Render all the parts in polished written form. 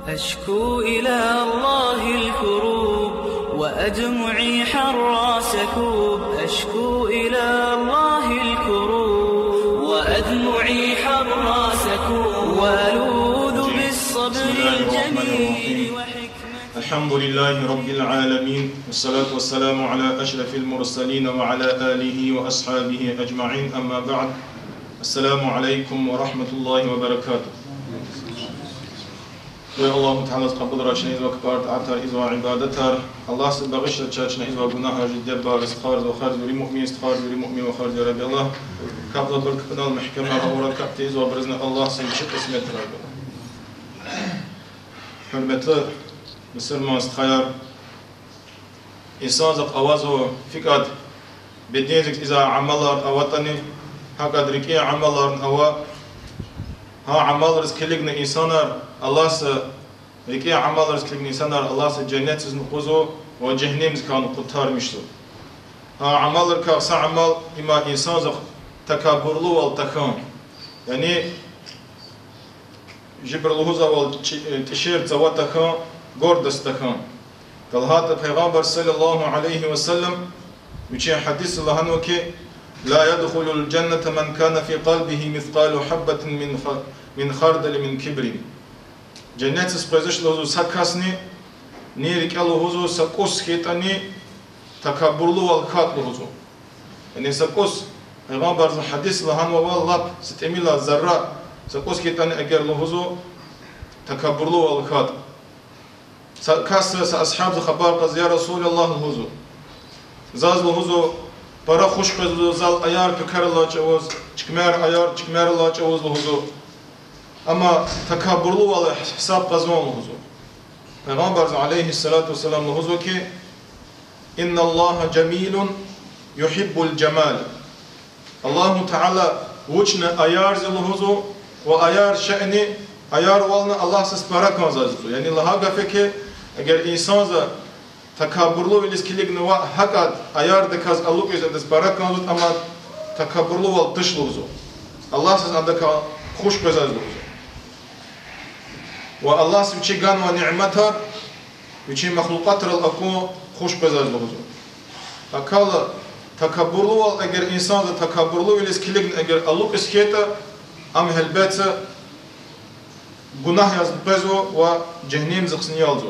أشكو إلى الله الكروب وأدمعي حر سكوب. أشكو إلى الله الكروب وأدمعي حر سكوب وألوذ بالصبر الجميل وحكمة. الحمد لله رب العالمين، والصلاة والسلام على أشرف المرسلين وعلى آله وأصحابه أجمعين، أما بعد. السلام عليكم ورحمة الله وبركاته. Ve Allahu Teala kabul raçne izva kfart atar izva ibadatar. Allah se bağışla çaçne izva günahlar ciddi bağış kharz ve kharz ve mu'min istighfar ve mu'min ve kharz ya Rabbi Allah. Kabla bark kanal mahkeme avrat kapte izva brizne Allah sen çık kısmet Rabbi. Hürmetli Müslüman istihayar İnsanlık avazo fikat bednezik iza amallar avatani hakadriki amalların ava ha amal rızkılıklı insanlar Allah'sa riki amal rızkılıklı insanlar Allah'sa cennetsiz nukuzu ve cehennemsiz kanı kurtarmıştır. Ha amallar kağısa amal ima insanlık takabburlu vel takım. Yani jibrluhuza vel tişir zava takım gordas takım. Kalhata Peygamber sallallahu aleyhi ve sellem üçe hadis Allah'ın ki لا يدخل الجنة من كان في قلبه مثقال حبة من خردل من كبر. Cennetsiz произошло sakasni, ne rikalo huzu sakos ketani takabburlu val khatlu huzu. Yani sakos Peygamber hadis lahan ve Allah sitemila zarra sakos ketani eğer huzu takabburlu val khat. Sakas ashab haber qaz ya Resulullah huzu. Zaz huzu para hoş kızlı zal ayar pıkarla çavuz çıkmer ayar çıkmerla çavuz huzu ama takabburlu ve hesap kazanlı huzu. Peygamber aleyhissalatu vesselam huzu ki inna Allah cemilun yuhibbul cemal. Allahu Teala vuçne ayar zil huzu ve ayar şe'ni ayar valna Allahsız para kazandı. Yani laha gafeke eğer insanza takabburlu ve ilişkilik neva hakat ayar da kaz alluk üzerinde para kazandı ama takabburlu ve dışlı huzu. Allahsız andaka hoş kazandı huzu. Ve Allahsız üçe gan ve ni'metar üçe mahlukatar al-aku hoş kazandı huzu. Akala takabburlu ve eğer insan da takabburlu ve ilişkilik eğer alluk iskiyete am helbetse günah yazdı pezo ve cehennem zıksını yaldı.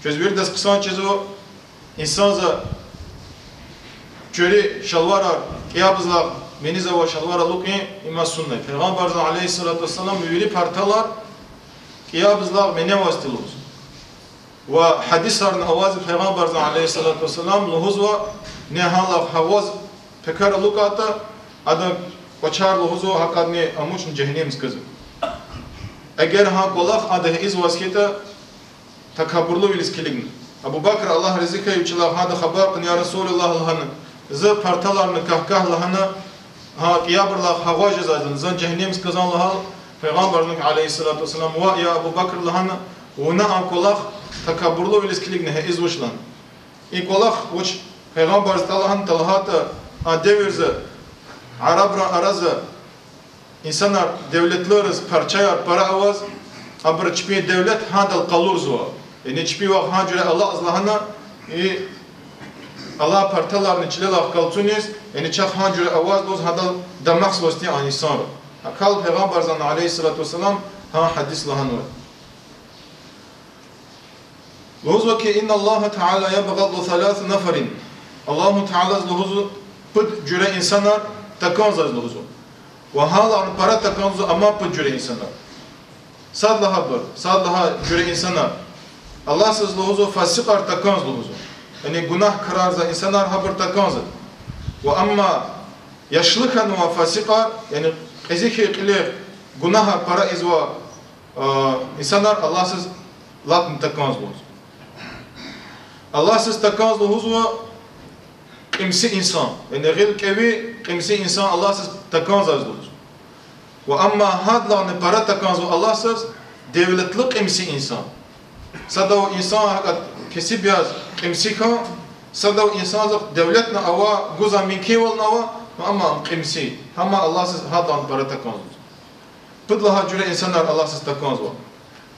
Çözbir des kısan çizo insanza çöri şalvarar kıyabızlar meniza ve şalvara luki ima sünnet. Peygamber aleyhissalatu vesselam müvili partalar kıyabızlar mene vasıtılır. Ve hadislerin avazı Peygamber aleyhissalatu vesselam luhuz ve nehalaf havaz pekar lukata adam koçar luhuzu hakadni amuçun cehennem skızı. Eğer ha kolak adı iz vaskete takabburlu ve ilişkilik. Abu Bakr Allah rizika yüçüler hada haber ya Resulullah Allah'ın zı partalarını kahkahlahını ha kıyabrlar hava cezadın zan cehennem kazanlıha Peygamberlik aleyhissalatu vesselam ve ya Abu Bakr Allah'ın ona akolak takabburlu ve ilişkilik ne izvuşlan. İkolak uç Peygamber Allah'ın talahata adevirze Arabra arazı insanlar devletleriz parçayar para avaz aber çipi devlet hadal kalur zuva. Yani çipi vak hancüre Allah azlahana Allah partalarını çilelah kaltunis yani çak hancüre avaz doz hadal damaks vasti an insan. Akal Peygamber zan aleyhissalatu vesselam ha hadis lahan var. Lozu ki inna Allah Teala yabgadu thalath nafarin. Allahu Teala zluhuzu pıt cüre insanlar takanzaz zluhuzu. Ve hala para takanzu ama pıt cüre insanlar. Sadlaha haber, sadlaha cüre insanlar. Allahsız luhuzu fasikar takanz luhuzu. Yani günah kırarza insanlar haber takanzı. Ve amma yaşlıkan ve fasikar yani eziki kili günaha para izva insanlar Allahsız latın takanz luhuzu. Allahsız takanz luhuzu kimsi insan. Yani gil kevi kimsi insan Allahsız takanz luhuzu. Ve amma hadlarını para takanzu Allahsız devletlik kimsi insan. Sada o insan hakat kesip yaz kimsi kan sada o insan devletne ava guza minki vel nava ama kimsi. Ama Allahsız hadlarını para takanzu. Pıdlaha cüre insanlar Allahsız takanzu.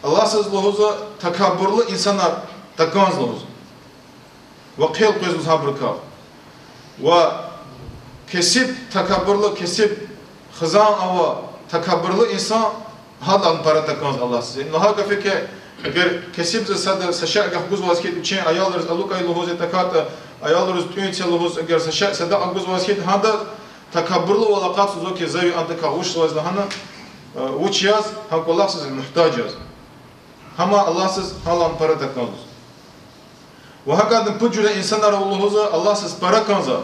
Allah siz lohuza takabburlu insanlar takanz lohuza. Ve qiyl qiyz sabrka. Ve kesip takabburlu kesip khizan ava takabburlu insan hadan para takanz Allah size. Naha kafike eğer kesip ze sada saşa gahguz vasket için ayallarız alukay lohuza takata ayallarız tüyünçe lohuza eğer saşa sada gahguz vasket handa takabburlu walaqat suzo ki zavi antaka uş vazlahana uç yaz hank Allah size muhtaç yaz. Ama Allahsız halan para takanız. Ve hakikaten bu cüre insanlar Allah'uza Allahsız para kanza.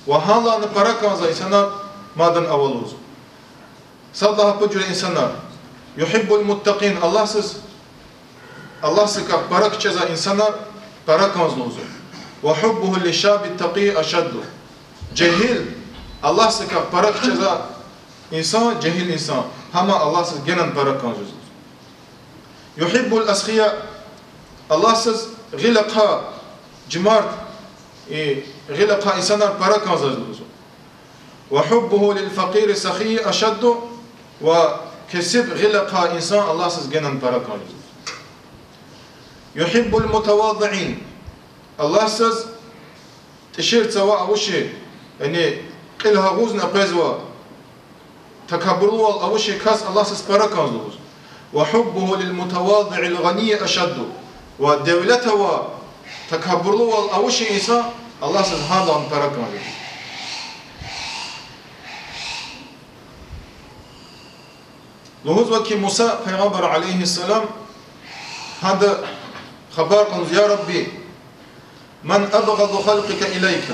Ve halanı para kanza insanlar madan avaluz. Sallaha bu cüre insanlar yuhibbul muttaqin Allahsız ka para kçeza insanlar para kanzluzu. Ve hubbuhu li şabit taqi aşaddu. Cehil Allahsız ka para kçeza insan cehil insan. Ama Allahsız genen para kanzluzu. Yuhibbul ashiya Allahsız gilqa cimart gilqa insanlar para kanzluzu. Ve hubbuhu lil fakir sahi aşaddu ve kesib gilqa insan Allahsız genen para kanzluzu. Yuhibbul mutavadi'in Allahsız tişir tsawa avuşi yani qilha guzna qezwa takabburlu wal avuşi kas Allahsız para kanzluzu. وحبه للمتواضع الغني أشد ودولته وتكبره والأوشي إنسان الله سبحانه وتعالى لهذا وكي موسى پیغمبر عليه السلام هذا خبر قنز يا ربي من أبغض خلقك إليك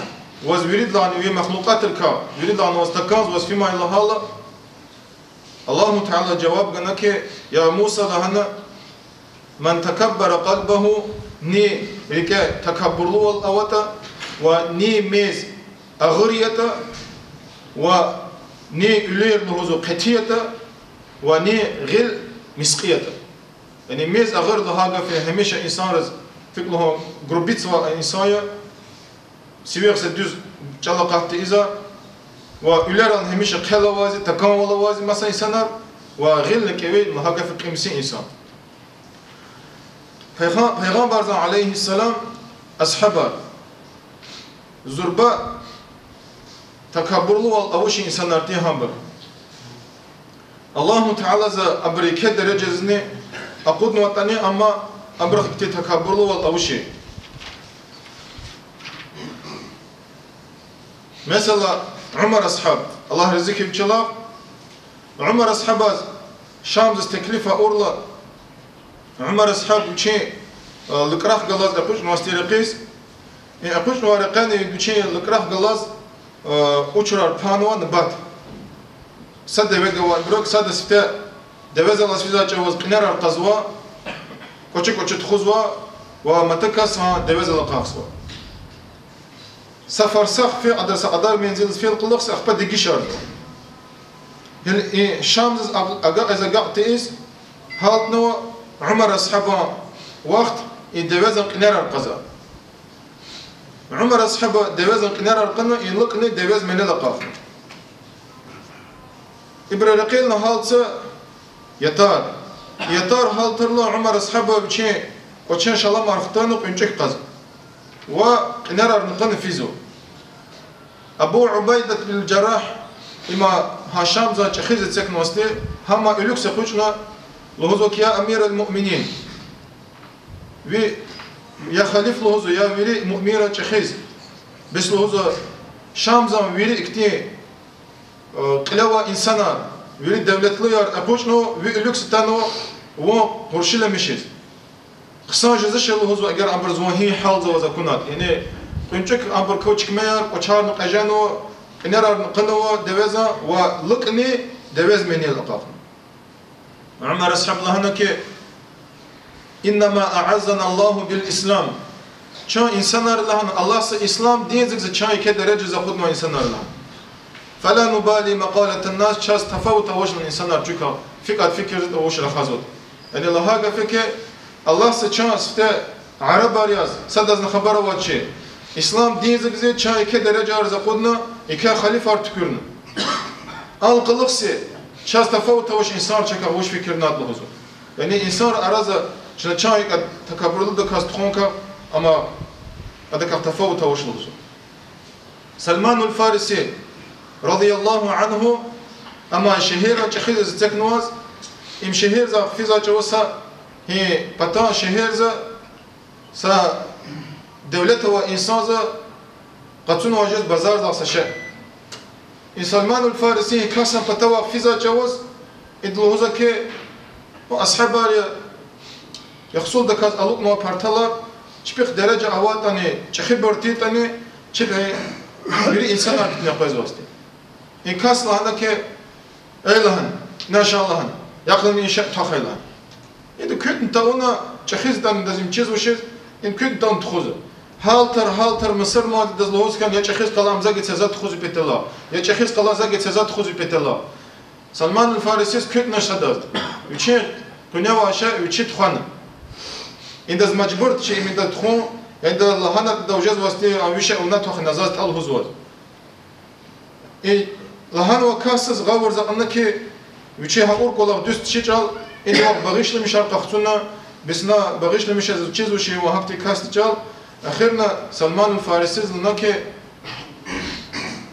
وزبريد لعنه مخلوقاتك يريد أن وستكنز وسفيما إلى الله Allah Teala cevap gana ki ya Musa lahana man takabbara qalbahu ni rike takabburlu wal awata ve ni mez aghriyata ve ni ülir nuhuzu qatiyata ve ni gil misqiyata. Yani mez aghr lahaga fi hemişe insanız fikluhu grubit ve insaya siverse düz çalaqatı iza ve üleran hemişe khelavazi takanvalavazi mesela insanlar ve gillik evi muhakafı kimsi insan. Peygamber aleyhisselam ashaba zurba takabburlu val avuş insanlar diye hambar. Allahu Teala za abrike derecesini akudnu vatani ama abrakti takabburlu val avuşi. Mesela Umar ashab Allah rızık ibçala Umar ashabaz Şam'da teklifa orla Umar ashab uçi likrah galaz akuş nuastiri qis akuş nuaraqani uçi likrah galaz uçrar panwa nabat sad devega wa brok sad sifte deveza lasfiza çavaz qinar qazwa koçi koçi tkhuzwa wa matakas deveza laqaswa سفر سخ في عدد سقدار منزل في القلق سخ بدي قشر هل شامز إذا قعدت إيش هالنو عمر أصحابه وقت يدوزن قنار القزا عمر أصحابه دوزن قنار القنا يلقني دوز من القاف إبراهيم هالس يتار هالترلا عمر أصحابه بشيء وشان شلام عرفتانو قنچك قزا ونرى نقن فيزو أبو عبيدة بن الجراح إما هاشام ذا تخيز تسكن وسطي هما إلوك سخوشنا لهذوك يا أمير المؤمنين يا خليف لهذو يا ويري مؤميرة تخيز بس لهذو شام ذا ويري اكتي قلوا إنسانا ويري دولة ليار أبوشنا وإلوك ستانو وهرشيلا مشيز خصان جزش لهذو أجر أمر زوهي حال زوزا كنات يعني كنتك أمر كوتشك مير وشار نقجانو نرى نقنو دوزا ولقني دوز مني الأقاف عمر أصحاب الله هناك إنما أعزنا الله بالإسلام شو إنسانار الله الله سي إسلام دين زك شاي كده رجز خدمة إنسانار الله فلا نبالي مقالة الناس شاس تفاوت وش من إنسانار جوكا فكر وش رخازود يعني الله هاجا فكر Allah se çans te Arap ariyaz sadaz ne habara vaçi İslam din zikze çay ke derece arza qudna iki halif artıkürnü al qılıqsi ças tafavut tavuş insan çaka hoş fikirna atlığızı Yani insan araza şuna çay takabburlu da kastronka ama adaka tafavut tavuşlusu. Salmanul Farisi radıyallahu anhu ama şehir çehiz teknaz im şehir za fiza çavsa he pata şehir za sa devlet ve insan za qatun wajid bazar za saşa Salmanul Farisi kasan pata ve fiza çavaz idluza ki o ashabar يحصل دكاز ألوك ما بارتلا شبيخ درجة أواتني شخير برتيتني شبه بيري إنسان أكتني أقوز واسطي إن كاس لهنا كي أي لهن ناشا لهن يقلن إنشاء تخي لهن إذا كنت تاونا شخيز دان دازم چيز وشيز إن كنت تاون تخوزه هالتر مصر ما دزلوز كان يا شخيز قلام زاگي تزاد تخوزي بيتلا يا شخيز قلام زاگي تزاد تخوزي بيتلا سلمان الفارسي كنت نشداد وشي كنيا واشا وشي تخوانا إندز مجبور شيء من الدخون عند لهنا دوجز واسطي عويشة وناتوخ نزاز تال هزوز. إيه لهنا وكاسس غاور زقنا كي وشي هقول كلاه دوست شيء جال إني وقت بغيش لمشار قختنا بسنا بغيش لمشار چیز وشي وهكتي كاست جال أخيرنا سلمان الفارسي لنا كي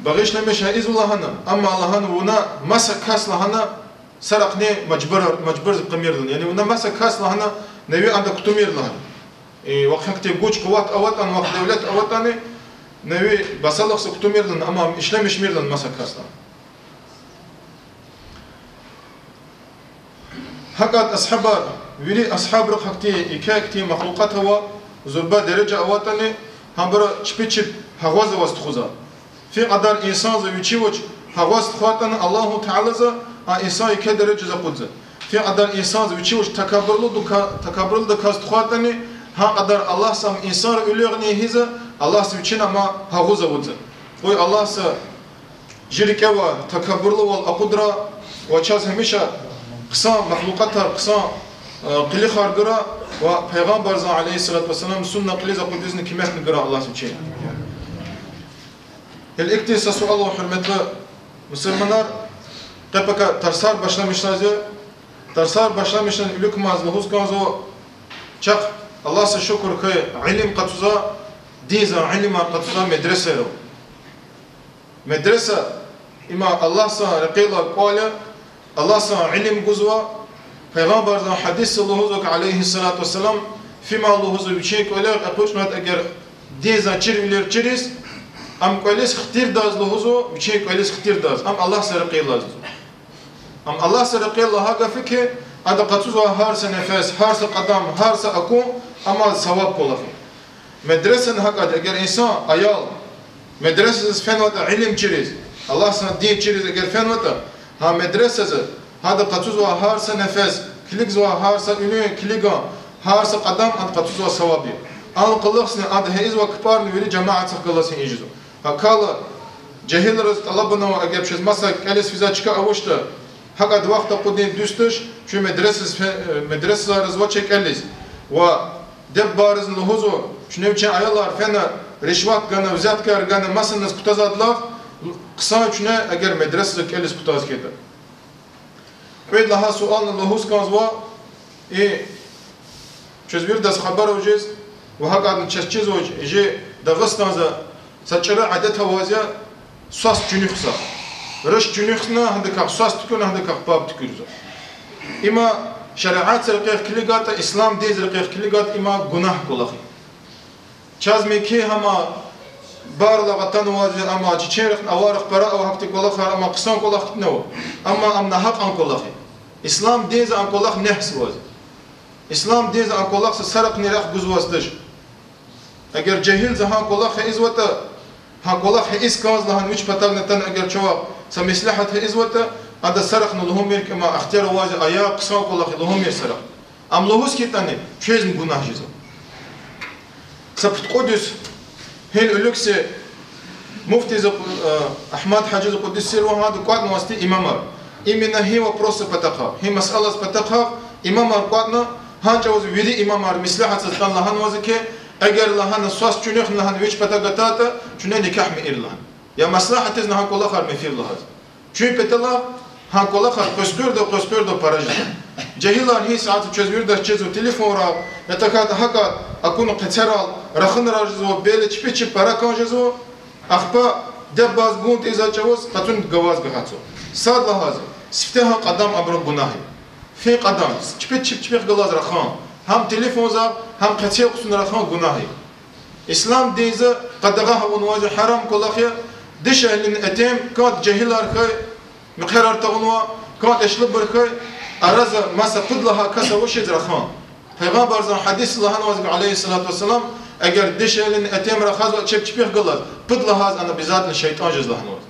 بغيش لمشار إز لهنا أما لهنا ونا مسك كاس لهنا سرقني مجبر قميردن يعني ونا مسك كاس لهنا نبي عندك تمير لهن وقت تبغوش قوات أوطان وقت دولة أوطاني نبي بسالك سكتمير لهن أما إسلام مش مير لهن ما سكاسنا حقات أصحاب ولي أصحاب رخكتي إكاكتي مخلوقات هو زربا درجة أوطاني هم برا شبيتشب هواز واستخوزا في قدر إنسان زوجيوج هواز خواتنا الله تعالى ز إنسان إكا درجة زقودز في قدر إنسان ويشوش تكبرل دكاست خواتني ها قدر الله سام إنسان أوليغني هذا الله سويشنا ما هغوزا وزا وي الله س جريكا تكبرل والأقدرة وشاز هميشة قصة مخلوقاتها قصة قلي خارجرا وبيغمبر عليه الصلاة والسلام سنة قلي ذا قدسنا كمية نقرأ الله سويشنا الإكتساس سؤال وحرمته مسلمانار تبقى ترسال başlamışlardı. Dersler başlamışlar ilk mazluhuz kanzo çak Allah se şükür ki ilim qatuza diza ilim qatuza medrese ro medrese ima Allah sa raqila qala Allah sa ilim guzwa peygamber da hadis sallallahu aleyhi salatu vesselam fima Allah'u bir şey koyar apuşmat eğer diza çirviler çiriz am koyles xtir daz Allah'u bir şey koyles xtir daz am Allah sa raqila أم الله سرق الله هذا فكه هذا قطوع هارس نفس هارس قدم هارس أكون أما ثواب كله مدرسة هكذا أجر إنسان أيال مدرسة فين وقت علم جريز الله سنا دين جريز أجر فين وقت ها مدرسة هذا قطوع هارس نفس كليك زوا هارس إنه كليكا هارس قدم هذا قطوع ثوابي أنا قلنا سنا هذا هيز وكبار نوري جماعة قلنا سنا يجزو هكذا جهل رز طلبنا أجر بشيء مثلا كالس فيزا شكا أوشته هكذا وقت قدين دوستش شو مدرسة رزوة شكليز ودب بارز لهوزو شنو بتشين عيالار فينا رشوات كنا وزاد كار كنا مثلا ناس كتازات لاف قصان شنو أجر مدرسة كاليس كتاز كده بعد لها سؤال لهوز كان زوا إيه شو زبير داس خبر وجز وهكذا نشجز وج يجي دغستان ذا ساتشرا عادتها وازيا صاص جنيخسا رش جنيخنا هذاك صاص تكون هذاك باب تكرزو إما شريعات رقيق كليقات إسلام ديز رقيق كليقات إما جناح كلخي چاز ميكي هما بار لغتان وازي أما جيشيرخ أوارخ براء وحكتي كلخي أما قصان كلخ نو أما أمنا حق أن كلخي إسلام ديز أن كلخ نحس وازي إسلام ديز أن كلخ سرق نرخ جزوازدش أجر جهيل زهان كلخ إزوتا ها كلخ إس كاز لهن ويش بتاعنا نتن أجر شوا سمسلحة إزوتا هذا سرق نلهم يرك ما اختيار وازي أيا قصان كلخ لهم يسرق أم لهوس كتاني شيء من جناح جزء سبت قدس هل ألوكس مفتي أحمد حاج القدس سير وهذا قاد موستي إمامر إمنا هي وبروس بتاعها هي مسألة بتاعها إمامر قادنا هانجوز ويدي إمامر مصلحة سلطان لهن وازك أجر لهن الصوص شنيخ لهن ويش بتاعته شنو نكاح مئر لهن يا مصلحة تزنا هان كلها خار مفير لهذا شو بتلا هان كلها خار قسقر دو باراج جهيلان هي ساعات تشوز ورد تشوز تليفون را يتكاد هكا أكون قترال رخن راجزو بيلش بيتش براكان جزو أخبا دباز بونت إذا جوز قطن جواز جهاتو صاد لهذا سفتها قدام أبرو جناهي في قدام بيتش جلاز رخان هم تليفون زا هم قتيل قصن رخان جناهي إسلام ديزا قدغها ونواجه حرام كل خير دشة لين أتيم كانت جهيلار خي مقرر تغنوا كانت إشلب برخي أرز مسا قد لها كسا وشيد رخان پیغمبر زن حدیث الله نوازق علیه الصلاة والسلام اگر دشه لین اتیم رخاز و چپ چپیخ گلد پد لحاظ انا بذات الشیطان جز الله نواز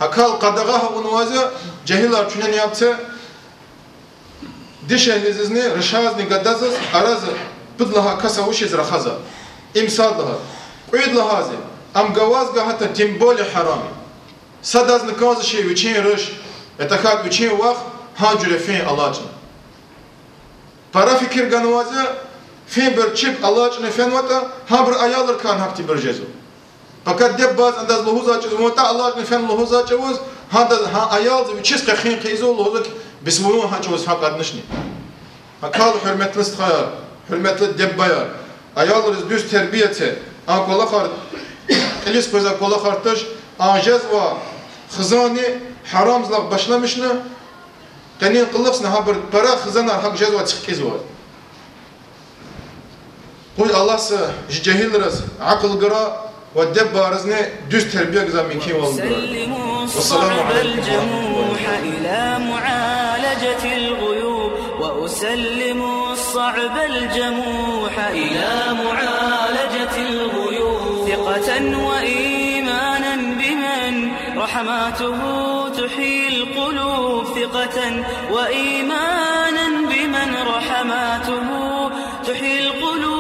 هکال قدغه و نوازه جهیلار چونن yaptı دشه لززنی رشاز نگدازز أرز پد لها کسا وشیز رخازه امساد لها قید لحاظه ام گوازگه حتی تیمبول حرامی صد از نکاز شی وچین رش اتخاد وچین وقت ها جرفین الله جن para fikir ganvazı fin bir çip Allah için fen vata ha bir ayalır kan hakti bir cezu. Fakat de baz andaz luhuza çiz vata Allah için fen luhuza çiz ha da ha ayal bir çiz khin qizo luhuza bismunu ha çiz fakat nişni. Ha kal hürmetli istihar hürmetli debbaya ayalır düz terbiyeti an kola khar elis koza kola khartaş ajaz va khizani haramzlaq başlamışını قنين قلقسنا هابر برا خزانا حق جزوة تخكيز واد قول الله سا جهيل رز عقل قراء والدب بارزنا دوز تربية قزام من كي والسلام عليكم إلى معالجة الغيوب وأسلم الصعب الجموح إلى معالجة الغيوب ثقة وإيمانا بمن رحماته تحيي القلوب ثقة وإيمانا بمن رحماته تحيي القلوب